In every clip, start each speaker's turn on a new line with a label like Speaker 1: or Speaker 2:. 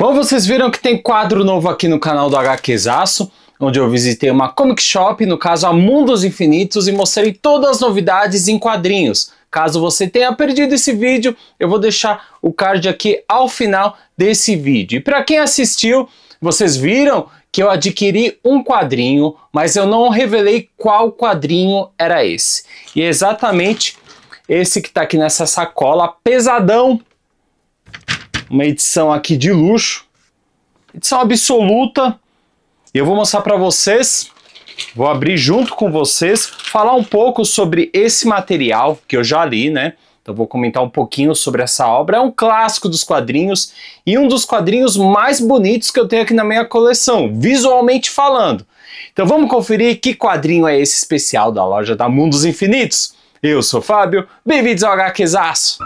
Speaker 1: Bom, vocês viram que tem quadro novo aqui no canal do HQzaço, onde eu visitei uma comic shop, no caso a Mundos Infinitos, e mostrei todas as novidades em quadrinhos. Caso você tenha perdido esse vídeo, eu vou deixar o card aqui ao final desse vídeo. E para quem assistiu, vocês viram que eu adquiri um quadrinho, mas eu não revelei qual quadrinho era esse. E é exatamente esse que está aqui nessa sacola, pesadão. Uma edição aqui de luxo, edição absoluta. E eu vou mostrar para vocês, vou abrir junto com vocês, falar um pouco sobre esse material que eu já li, né? Então vou comentar um pouquinho sobre essa obra. É um clássico dos quadrinhos e um dos quadrinhos mais bonitos que eu tenho aqui na minha coleção, visualmente falando. Então vamos conferir que quadrinho é esse especial da loja da Mundos Infinitos. Eu sou o Fábio, bem-vindos ao HQzaço!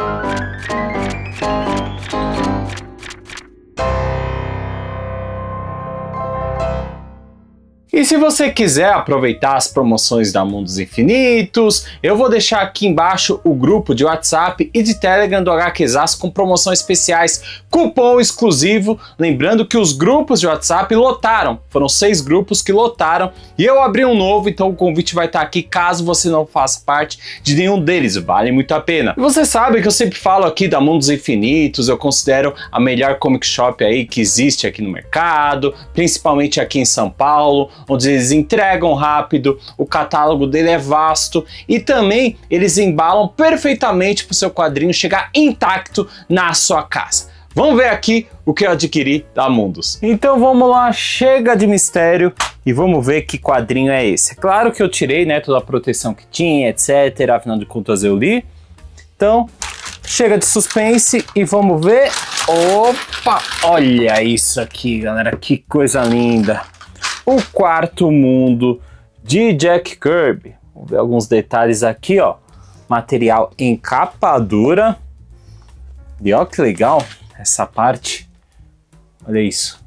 Speaker 1: E se você quiser aproveitar as promoções da Mundos Infinitos, eu vou deixar aqui embaixo o grupo de WhatsApp e de Telegram do HQzaço com promoções especiais, cupom exclusivo. Lembrando que os grupos de WhatsApp lotaram, foram 6 grupos que lotaram e eu abri um novo, então o convite vai estar aqui caso você não faça parte de nenhum deles, vale muito a pena. E você sabe que eu sempre falo aqui da Mundos Infinitos, eu considero a melhor comic shop aí que existe aqui no mercado, principalmente aqui em São Paulo, onde eles entregam rápido, o catálogo dele é vasto e também eles embalam perfeitamente para o seu quadrinho chegar intacto na sua casa. Vamos ver aqui o que eu adquiri da Mundos. Então vamos lá, chega de mistério e vamos ver que quadrinho é esse. É claro que eu tirei, né, toda a proteção que tinha, etc, afinal de contas eu li. Então, chega de suspense e vamos ver. Opa, olha isso aqui, galera, que coisa linda. O Quarto Mundo de Jack Kirby. Vamos ver alguns detalhes aqui, ó. Material em capa dura. E ó que legal essa parte. Olha isso.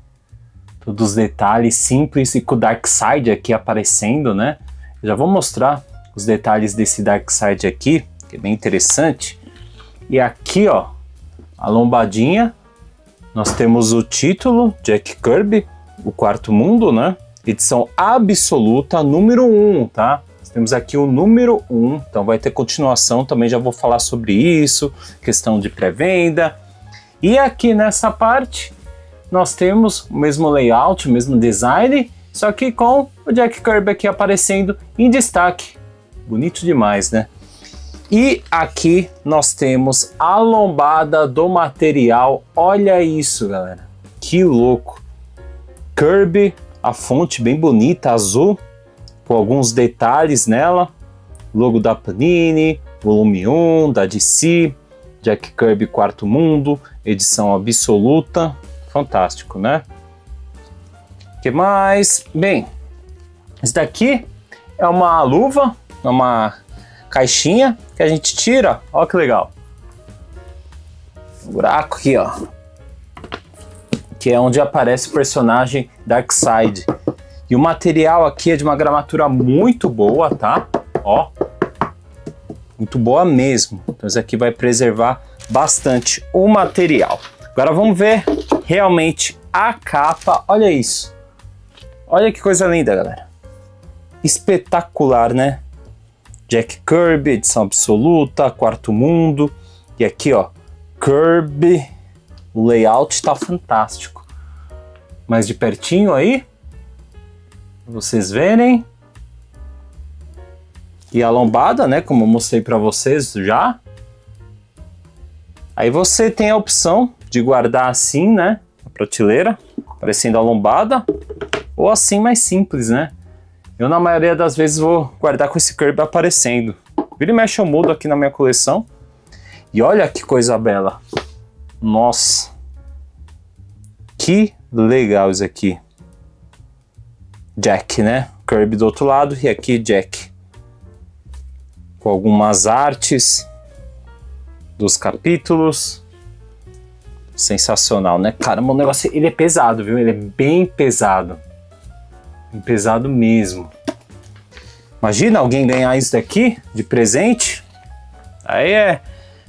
Speaker 1: Todos os detalhes simples e com o Darkseid aqui aparecendo, né? Eu já vou mostrar os detalhes desse Darkseid aqui, que é bem interessante. E aqui, ó, a lombadinha. Nós temos o título, Jack Kirby, O Quarto Mundo, né? Edição absoluta, número 1, tá? Nós temos aqui o número 1, então vai ter continuação, também já vou falar sobre isso, questão de pré-venda. E aqui nessa parte, nós temos o mesmo layout, o mesmo design, só que com o Jack Kirby aqui aparecendo em destaque. Bonito demais, né? E aqui nós temos a lombada do material, olha isso, galera, que louco. Kirby, a fonte bem bonita, azul, com alguns detalhes nela. Logo da Panini, volume 1, da DC, Jack Kirby Quarto Mundo, edição absoluta. Fantástico, né? O que mais? Bem, esse daqui é uma luva, uma caixinha que a gente tira. Olha que legal. Um buraco aqui, ó. Que é onde aparece o personagem Darkseid. E o material aqui é de uma gramatura muito boa, tá? Ó, muito boa mesmo. Então isso aqui vai preservar bastante o material. Agora vamos ver realmente a capa. Olha isso. Olha que coisa linda, galera. Espetacular, né? Jack Kirby, edição absoluta, Quarto Mundo. E aqui, ó, Kirby. O layout tá fantástico. Mais de pertinho aí, pra vocês verem. E a lombada, né, como eu mostrei para vocês já. Aí você tem a opção de guardar assim, né, na prateleira, aparecendo a lombada, ou assim mais simples, né. Eu na maioria das vezes vou guardar com esse Kirby aparecendo. Vira e mexe eu mudo aqui na minha coleção. E olha que coisa bela. Nossa, que legal isso aqui. Jack, né? Kirby do outro lado e aqui Jack. Com algumas artes dos capítulos. Sensacional, né? Caramba, o negócio, ele é pesado, viu? Ele é bem pesado. Bem pesado mesmo. Imagina alguém ganhar isso daqui de presente. Aí é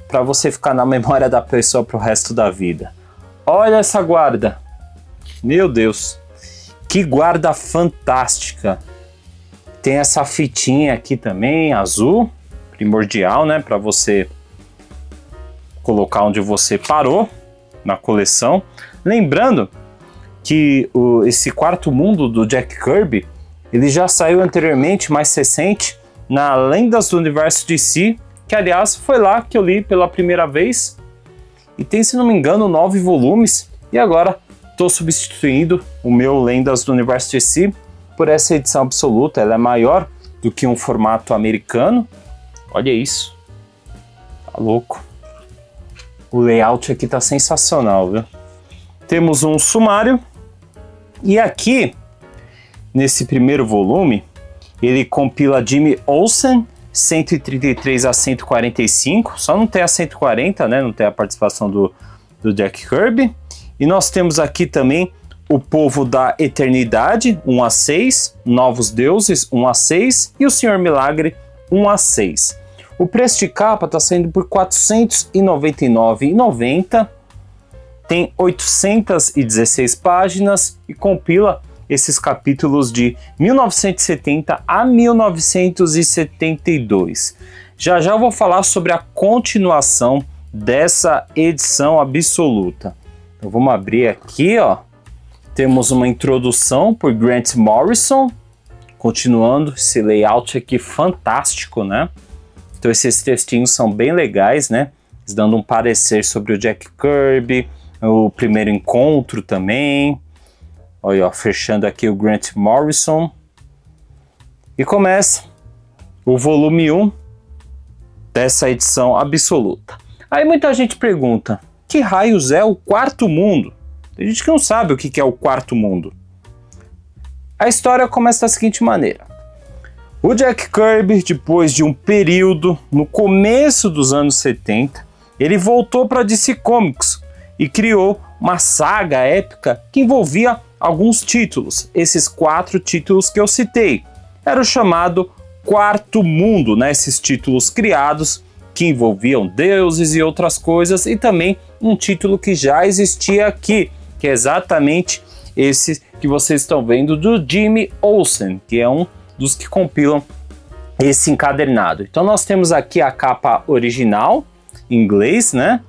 Speaker 1: para você ficar na memória da pessoa pro resto da vida. Olha essa guarda, Meu Deus, que guarda fantástica. Tem essa fitinha aqui também, azul, primordial, né, para você colocar onde você parou na coleção. Lembrando que esse Quarto Mundo do Jack Kirby, ele já saiu anteriormente, mais recente, na Lendas do Universo DC, que aliás foi lá que eu li pela primeira vez, e tem, se não me engano, 9 volumes, e agora estou substituindo o meu Lendas do Universo DC por essa edição absoluta. Ela é maior do que um formato americano. Olha isso, tá louco. O layout aqui tá sensacional, viu? Temos um sumário, e aqui, nesse primeiro volume, ele compila Jimmy Olsen, 133 a 145, só não tem a 140, né? Não tem a participação do Jack Kirby. E nós temos aqui também O Povo da Eternidade, 1 a 6, Novos Deuses, 1 a 6 e O Senhor Milagre, 1 a 6. O preço de capa está saindo por R$ 499,90, tem 816 páginas e compila esses capítulos de 1970 a 1972. Já já eu vou falar sobre a continuação dessa edição absoluta. Então vamos abrir aqui, ó. Temos uma introdução por Grant Morrison, continuando esse layout aqui fantástico, né? Então esses textinhos são bem legais, né? Eles dando um parecer sobre o Jack Kirby, o primeiro encontro também. Olha, ó, fechando aqui o Grant Morrison. E começa o volume 1 dessa edição absoluta. Aí muita gente pergunta, que raios é o Quarto Mundo? Tem gente que não sabe o que é o Quarto Mundo. A história começa da seguinte maneira. O Jack Kirby, depois de um período no começo dos anos 70, ele voltou para DC Comics e criou uma saga épica que envolvia alguns títulos. Esses 4 títulos que eu citei. Era o chamado Quarto Mundo, né? Esses títulos criados que envolviam deuses e outras coisas, e também um título que já existia aqui, que é exatamente esse que vocês estão vendo do Jimmy Olsen, que é um dos que compilam esse encadernado. Então nós temos aqui a capa original, em inglês, né?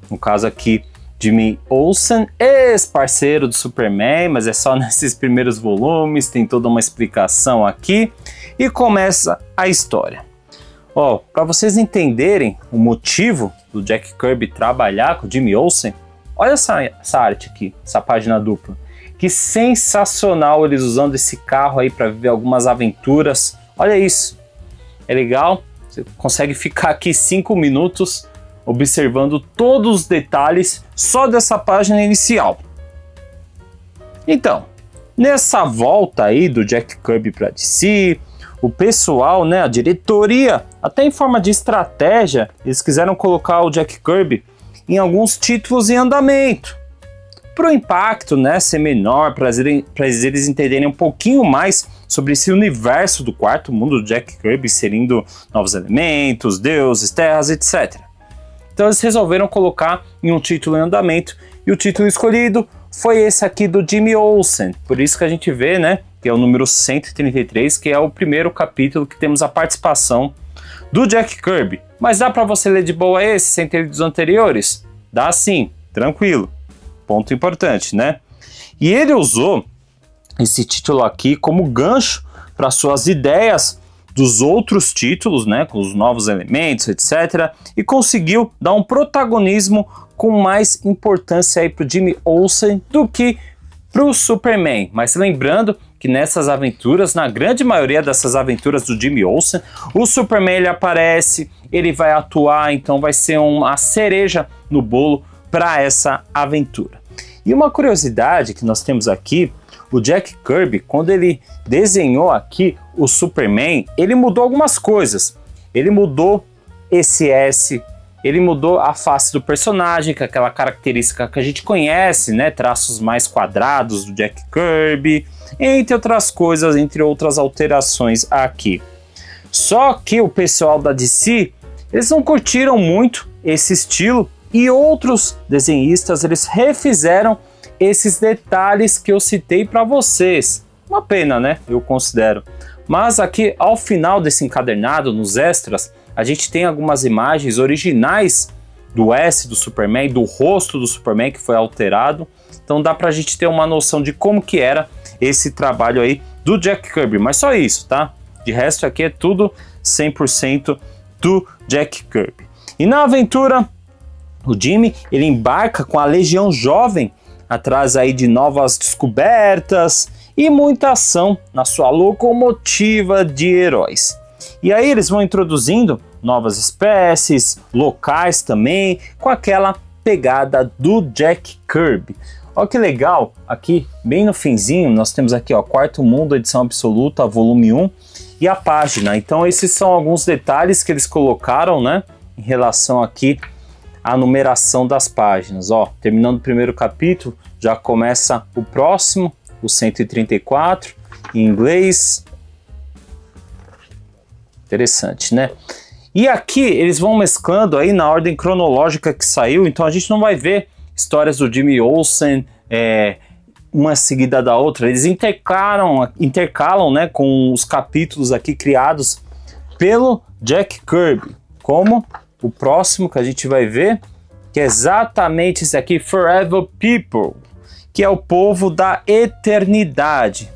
Speaker 1: No caso aqui, Jimmy Olsen, ex-parceiro do Superman, mas é só nesses primeiros volumes, tem toda uma explicação aqui, e começa a história. Ó, para vocês entenderem o motivo do Jack Kirby trabalhar com o Jimmy Olsen, olha essa arte aqui, essa página dupla. Que sensacional eles usando esse carro aí para viver algumas aventuras. Olha isso, é legal, você consegue ficar aqui 5 minutos observando todos os detalhes só dessa página inicial. Então, nessa volta aí do Jack Kirby para DC, o pessoal, né, a diretoria, até em forma de estratégia, eles quiseram colocar o Jack Kirby em alguns títulos em andamento, para o impacto, né, ser menor, para eles entenderem um pouquinho mais sobre esse universo do Quarto Mundo do Jack Kirby, inserindo novos elementos, deuses, terras, etc. Então eles resolveram colocar em um título em andamento, e o título escolhido foi esse aqui do Jimmy Olsen. Por isso que a gente vê, né, que é o número 133, que é o primeiro capítulo que temos a participação do Jack Kirby. Mas dá para você ler de boa esse sem ter lido os anteriores? Dá sim, tranquilo. Ponto importante, né? E ele usou esse título aqui como gancho para suas ideias dos outros títulos, né, com os novos elementos, etc. E conseguiu dar um protagonismo com mais importância aí para o Jimmy Olsen do que para o Superman. Mas lembrando que nessas aventuras, na grande maioria dessas aventuras do Jimmy Olsen, o Superman ele aparece, ele vai atuar, então vai ser uma cereja no bolo para essa aventura. E uma curiosidade que nós temos aqui, o Jack Kirby, quando ele desenhou aqui o Superman, ele mudou algumas coisas. Ele mudou esse S, ele mudou a face do personagem, que é aquela característica que a gente conhece, né? Traços mais quadrados do Jack Kirby, entre outras coisas, entre outras alterações aqui. Só que o pessoal da DC, eles não curtiram muito esse estilo, e outros desenhistas, eles refizeram esses detalhes que eu citei para vocês. Uma pena, né? Eu considero. Mas aqui ao final desse encadernado, nos extras, a gente tem algumas imagens originais do S do Superman, do rosto do Superman que foi alterado. Então dá pra gente ter uma noção de como que era esse trabalho aí do Jack Kirby. Mas só isso, tá? De resto aqui é tudo 100% do Jack Kirby. E na aventura, o Jimmy, ele embarca com a Legião Jovem atrás aí de novas descobertas e muita ação na sua locomotiva de heróis. E aí eles vão introduzindo novas espécies, locais também, com aquela pegada do Jack Kirby. Olha que legal, aqui bem no finzinho nós temos aqui, ó, Quarto Mundo, edição absoluta, volume 1 e a página. Então esses são alguns detalhes que eles colocaram, né, em relação aqui à numeração das páginas. Ó, terminando o primeiro capítulo, já começa o próximo, o 134, em inglês. Interessante, né? E aqui eles vão mesclando aí na ordem cronológica que saiu, então a gente não vai ver histórias do Jimmy Olsen uma seguida da outra. Eles intercalam, né, com os capítulos aqui criados pelo Jack Kirby, como o próximo que a gente vai ver, que é exatamente esse aqui, Forever People, que é o povo da eternidade.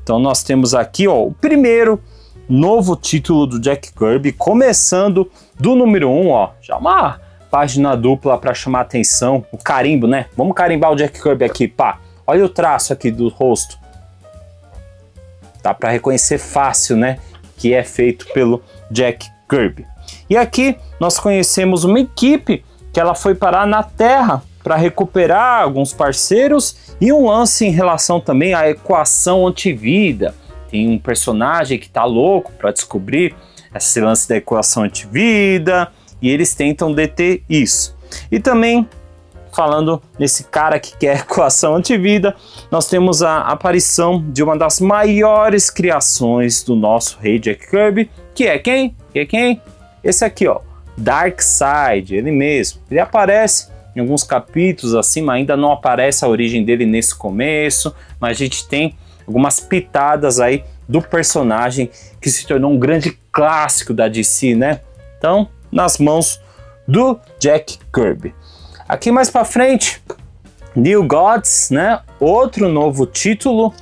Speaker 1: Então nós temos aqui, ó, o primeiro novo título do Jack Kirby, começando do número 1, ó, já uma página dupla para chamar atenção, o carimbo, né? Vamos carimbar o Jack Kirby aqui, pá. Olha o traço aqui do rosto. Dá para reconhecer fácil, né? Que é feito pelo Jack Kirby. E aqui nós conhecemos uma equipe que ela foi parar na Terra para recuperar alguns parceiros e um lance em relação também à equação antivida. Tem um personagem que tá louco para descobrir esse lance da equação antivida e eles tentam deter isso. E também, falando nesse cara que quer equação antivida, nós temos a aparição de uma das maiores criações do nosso rei Jack Kirby, que é quem? Esse aqui, ó, Darkseid, ele mesmo. Ele aparece em alguns capítulos assim, mas ainda não aparece a origem dele nesse começo, mas a gente tem algumas pitadas aí do personagem que se tornou um grande clássico da DC, né? Então, nas mãos do Jack Kirby. Aqui mais para frente, New Gods, né? Outro novo título,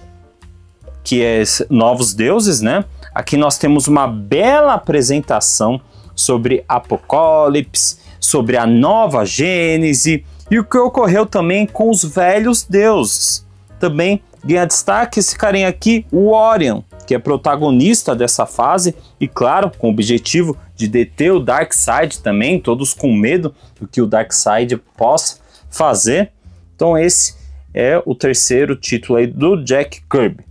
Speaker 1: que é Novos Deuses, né? Aqui nós temos uma bela apresentação sobre Apocalipse, sobre a nova Gênese e o que ocorreu também com os velhos deuses. Também ganha destaque esse carinha aqui, o Orion, que é protagonista dessa fase e, claro, com o objetivo de deter o Darkseid também, todos com medo do que o Darkseid possa fazer. Então esse é o terceiro título aí do Jack Kirby.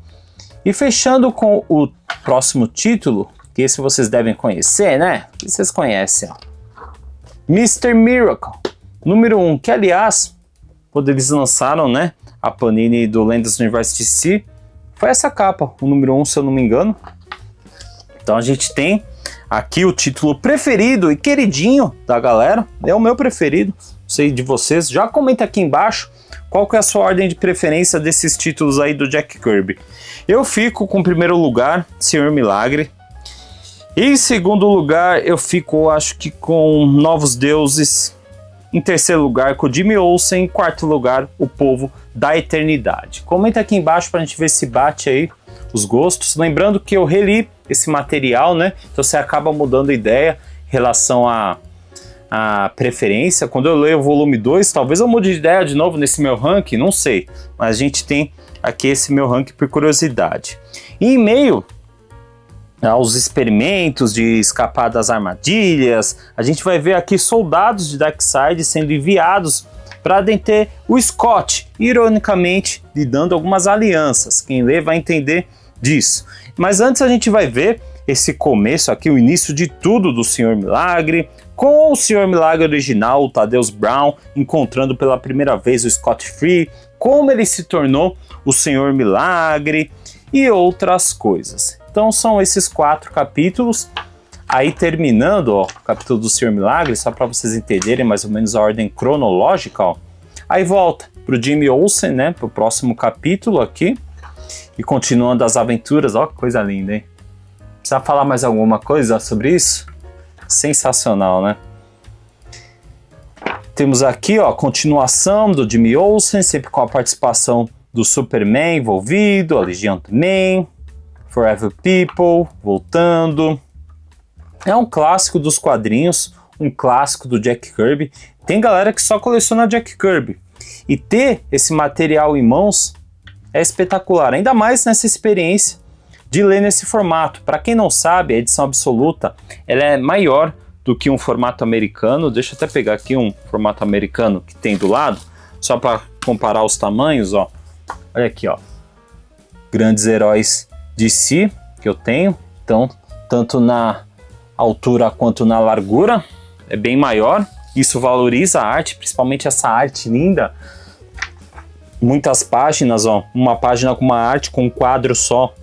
Speaker 1: E fechando com o próximo título, que esse vocês devem conhecer, né? Que vocês conhecem, ó. Mr. Miracle, número 1, que aliás, quando eles lançaram, né, a Panini do Lendas do Universo DC, foi essa capa, o número 1, se eu não me engano. Então a gente tem aqui o título preferido e queridinho da galera, é o meu preferido, não sei de vocês, já comenta aqui embaixo qual que é a sua ordem de preferência desses títulos aí do Jack Kirby. Eu fico com o primeiro lugar, Senhor Milagre. Em segundo lugar, eu fico, acho que com Novos Deuses. Em terceiro lugar, com Jimmy Olsen. Em quarto lugar, O Povo da Eternidade. Comenta aqui embaixo pra gente ver se bate aí os gostos. Lembrando que eu reli esse material, né? Então você acaba mudando a ideia em relação à preferência. Quando eu leio o volume 2, talvez eu mude de ideia de novo nesse meu ranking, não sei. Mas a gente tem aqui esse meu ranking por curiosidade. E em meio aos experimentos de escapar das armadilhas, a gente vai ver aqui soldados de Darkseid sendo enviados para deter o Scott, ironicamente lidando algumas alianças. Quem lê vai entender disso. Mas antes a gente vai ver esse começo aqui, o início de tudo do Senhor Milagre, com o Senhor Milagre original, o Thaddeus Brown, encontrando pela primeira vez o Scott Free, como ele se tornou o Senhor Milagre e outras coisas. Então são esses 4 capítulos, aí terminando, ó, o capítulo do Senhor Milagre, só para vocês entenderem mais ou menos a ordem cronológica, ó, aí volta pro Jimmy Olsen, né? Pro próximo capítulo aqui. E continuando as aventuras, ó, que coisa linda, hein? Precisa falar mais alguma coisa sobre isso? Sensacional, né? Temos aqui, ó, a continuação do Jimmy Olsen, sempre com a participação do Superman envolvido, a Legião também, Forever People, voltando. É um clássico dos quadrinhos, um clássico do Jack Kirby. Tem galera que só coleciona Jack Kirby. E ter esse material em mãos é espetacular, ainda mais nessa experiência de ler nesse formato. Para quem não sabe, a edição absoluta ela é maior do que um formato americano. Deixa eu até pegar aqui um formato americano que tem do lado, só para comparar os tamanhos, ó. Olha aqui, ó. Grandes heróis DC que eu tenho, então tanto na altura quanto na largura é bem maior. Isso valoriza a arte, principalmente essa arte linda. Muitas páginas, ó, uma página com uma arte com um quadro só.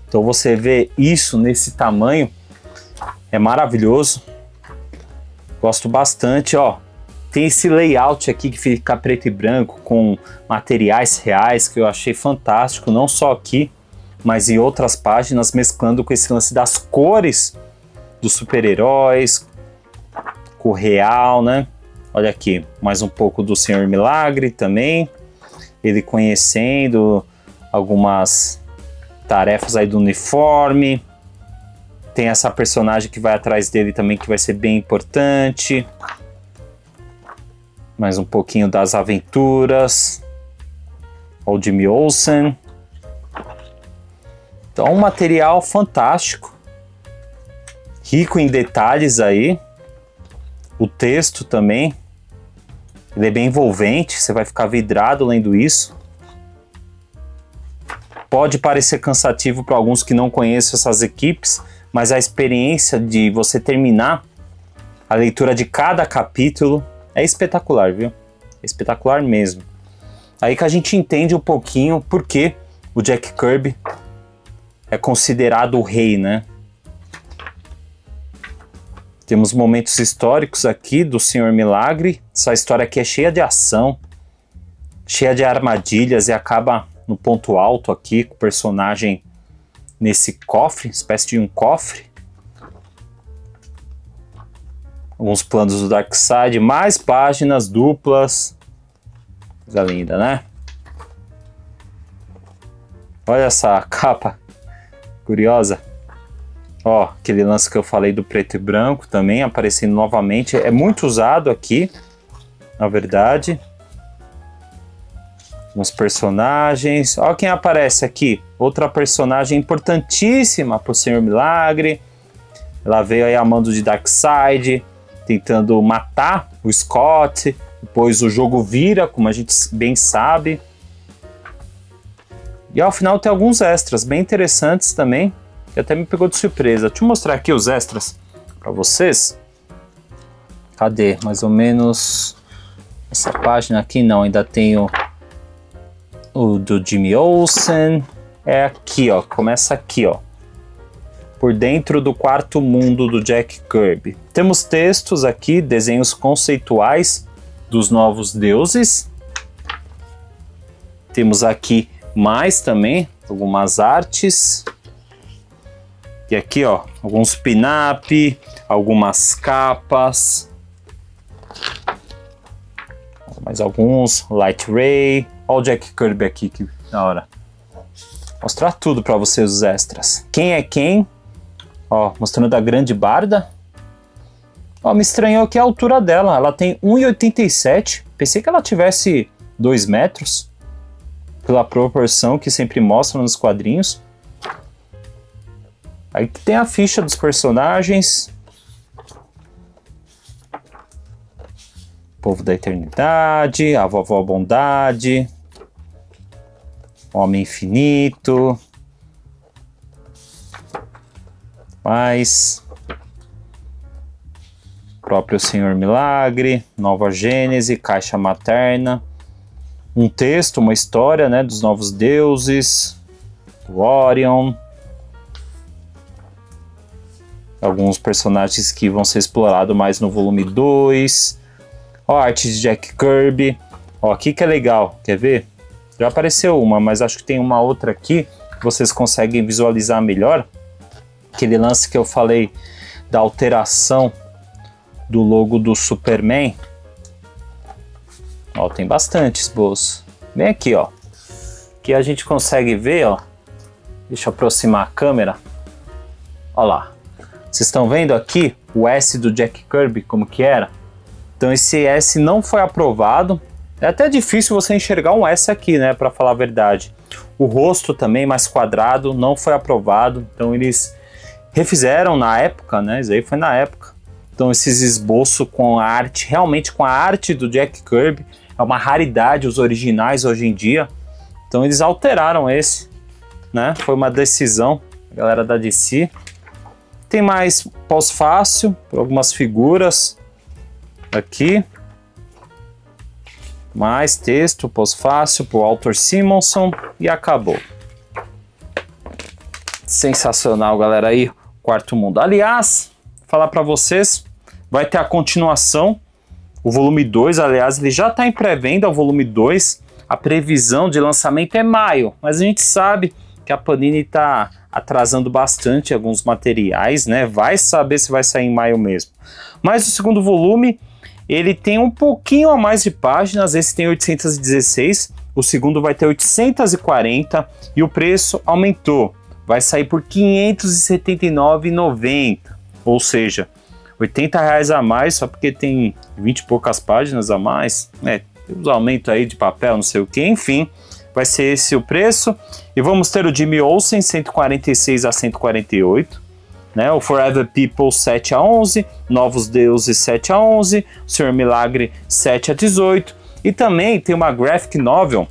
Speaker 1: Então você vê isso nesse tamanho, é maravilhoso. Gosto bastante, ó. Tem esse layout aqui que fica preto e branco com materiais reais que eu achei fantástico, não só aqui, mas em outras páginas, mesclando com esse lance das cores dos super-heróis, com o real, né? Olha aqui, mais um pouco do Senhor Milagre também. Ele conhecendo algumas tarefas aí do uniforme. Tem essa personagem que vai atrás dele também, que vai ser bem importante. Mais um pouquinho das aventuras. O Jimmy Olsen. Então, um material fantástico. Rico em detalhes aí. O texto também. Ele é bem envolvente, você vai ficar vidrado lendo isso. Pode parecer cansativo para alguns que não conhecem essas equipes, mas a experiência de você terminar a leitura de cada capítulo é espetacular, viu? É espetacular mesmo. Aí que a gente entende um pouquinho por que o Jack Kirby é considerado o rei, né? Temos momentos históricos aqui do Senhor Milagre. Essa história aqui é cheia de ação, cheia de armadilhas e acaba no ponto alto aqui com o personagem nesse cofre, espécie de um cofre. Alguns planos do Darkseid, mais páginas duplas. Coisa linda, né? Olha essa capa curiosa. Ó, aquele lance que eu falei do preto e branco também aparecendo novamente. É muito usado aqui, na verdade. Uns personagens. Ó quem aparece aqui. Outra personagem importantíssima pro Senhor Milagre. Ela veio aí a mando de Darkseid, tentando matar o Scott. Depois o jogo vira, como a gente bem sabe. E ao final tem alguns extras bem interessantes também, que até me pegou de surpresa. Deixa eu mostrar aqui os extras para vocês. Cadê? Mais ou menos essa página aqui não, ainda tenho o do Jimmy Olsen. É aqui, ó, começa aqui, ó. Por dentro do quarto mundo do Jack Kirby. Temos textos aqui, desenhos conceituais dos novos deuses. Temos aqui mais também, algumas artes. E aqui, ó, alguns pin-up, algumas capas. Mais alguns, Light Ray. Olha o Jack Kirby aqui, que da hora. Mostrar tudo para vocês os extras. Quem é quem? Ó, mostrando a grande Barda. Ó, me estranhou aqui a altura dela. Ela tem 1,87. Pensei que ela tivesse 2 metros. Pela proporção que sempre mostram nos quadrinhos. Aí tem a ficha dos personagens. Povo da Eternidade, a Vovó Bondade, Homem Infinito, mais próprio Senhor Milagre, Nova Gênese, Caixa Materna, um texto, uma história, né, dos novos deuses, do Orion, alguns personagens que vão ser explorados mais no volume 2, ó, arte de Jack Kirby, Ó, aqui que é legal, quer ver? Já apareceu uma, mas acho que tem uma outra aqui que vocês conseguem visualizar melhor. Aquele lance que eu falei da alteração do logo do Superman. Ó, tem bastante esboço. Vem aqui, ó. Aqui a gente consegue ver, ó. Deixa eu aproximar a câmera. Ó lá. Vocês estão vendo aqui o S do Jack Kirby, como que era? Então esse S não foi aprovado. É até difícil você enxergar um S aqui, né, para falar a verdade. O rosto também mais quadrado não foi aprovado. Então eles refizeram na época, né? Isso aí foi na época. Então esses esboços com a arte, realmente com a arte do Jack Kirby, é uma raridade os originais hoje em dia. Então eles alteraram esse, né? Foi uma decisão, a galera da DC. Tem mais pós-fácil, por algumas figuras aqui. Mais texto, pós-fácil, por Walter Simonson e acabou. Sensacional, galera, aí, Quarto Mundo. Aliás, falar para vocês, vai ter a continuação, o volume 2, aliás, ele já está em pré-venda, o volume 2. A previsão de lançamento é maio, mas a gente sabe que a Panini está atrasando bastante alguns materiais, né? Vai saber se vai sair em maio mesmo. Mas o segundo volume, ele tem um pouquinho a mais de páginas, esse tem 816, o segundo vai ter 840 e o preço aumentou. Vai sair por R$ 579,90, ou seja, R$80 a mais, só porque tem 20 e poucas páginas a mais, né? Tem uns aumentos aí de papel, não sei o que, enfim, vai ser esse o preço. E vamos ter o Jimmy Olsen, 146 a 148, né? O Forever People, 7 a 11, Novos Deuses, 7 a 11, o Senhor Milagre, 7 a 18, e também tem uma graphic novel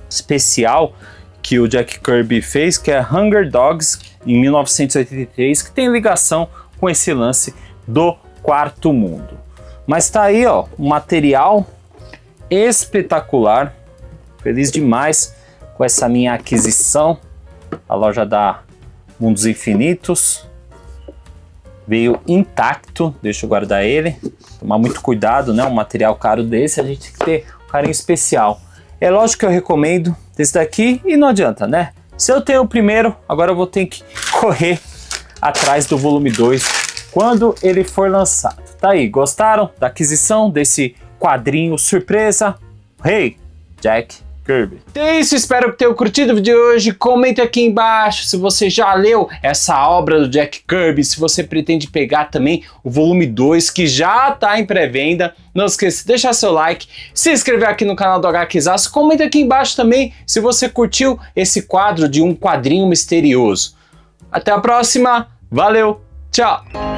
Speaker 1: especial que o Jack Kirby fez, que é Hunger Dogs, em 1983, que tem ligação com esse lance do Quarto Mundo. Mas tá aí, ó, um material espetacular, feliz demais com essa minha aquisição, a loja da Mundos Infinitos, veio intacto, deixa eu guardar ele, tomar muito cuidado, né, um material caro desse, a gente tem que ter um carinho especial. É lógico que eu recomendo esse daqui e não adianta, né, se eu tenho o primeiro, agora eu vou ter que correr atrás do volume 2 quando ele for lançado. Tá aí, gostaram da aquisição desse quadrinho surpresa? Hey, Jack Kirby. É isso, espero que tenham curtido o vídeo de hoje. Comente aqui embaixo se você já leu essa obra do Jack Kirby, se você pretende pegar também o volume 2, que já está em pré-venda. Não esqueça de deixar seu like, se inscrever aqui no canal do HQzaço. Comenta aqui embaixo também se você curtiu esse quadro de um quadrinho misterioso. Até a próxima, valeu, tchau!